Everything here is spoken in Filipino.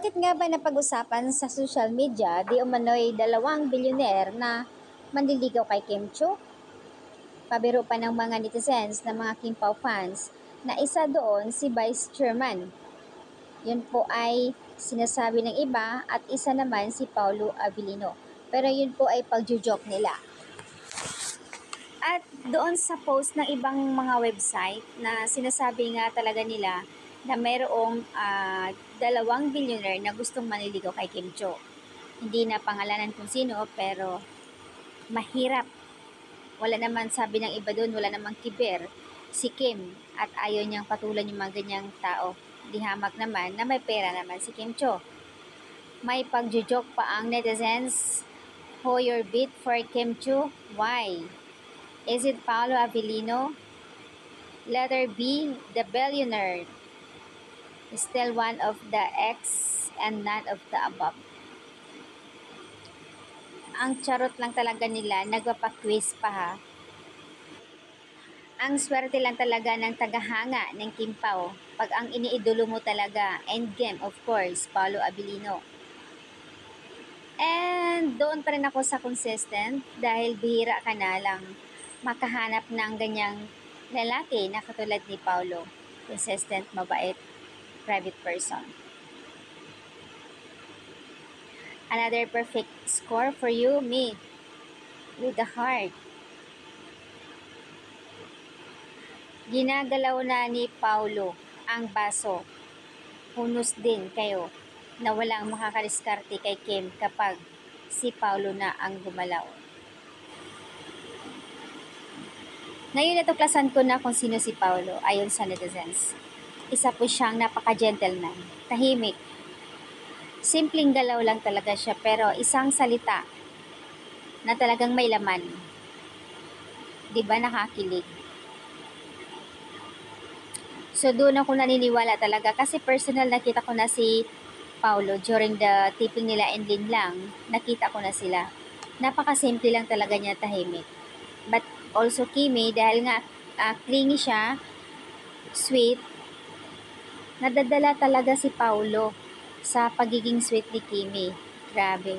Bakit nga ba napag-usapan sa social media di umano'y 2 bilyoner na manliligaw kay Kim Chiu? Pabiro pa ng mga netizens na mga Kim Pao fans na isa doon si Vice Chairman. Yun po ay sinasabi ng iba at isa naman si Paulo Abilino. Pero yun po ay pagjujoke nila. At doon sa post ng ibang mga website na sinasabi nga talaga nila na mayroong 2 billionaire na gustong manliligaw kay Kim Chiu. Hindi na pangalanan kung sino pero mahirap. Wala naman, sabi ng iba doon, wala namang kiber si Kim at ayaw niyang patulan yung mga ganyang tao. Di hamak naman na may pera naman si Kim Chiu. May pagjujoke pa ang netizens. Who your beat for Kim Chiu? Why? Is it Paolo Avellino? Letter B, the billionaire. Still one of the X and none of the above. Ang charot lang talaga nila, nagpapa-quiz pa ha. Ang swerte lang talaga ng tagahanga ng Kim Pao pag ang iniidolo mo talaga, endgame of course, Paolo Abilino. And doon pa rin ako sa consistent dahil bihira ka na lang makahanap ng ganyang lalaki na katulad ni Paolo. Consistent, mabait, private person. Another perfect score for you, me, with the heart. Ginagalaw na ni Paulo ang baso. Hunos din kayo na walang makakadiskarte kay Kim kapag si Paulo na ang gumalaw. Ngayon natuklasan ko na kung sino si Paulo ayon sa netizens. Isa po siyang napaka-gentleman, tahimik. Simpleng galaw lang talaga siya pero isang salita na talagang may laman. 'Di ba nakakilig? So doon ako naniniwala talaga kasi personal nakita ko na si Paulo during the taping nila in Linlang. Nakita ko na sila. Napakasimple lang talaga niya, tahimik. But also Kimi, dahil nga clingy siya, sweet, nadadala talaga si Paulo sa pagiging sweet ni Kimi. Grabe.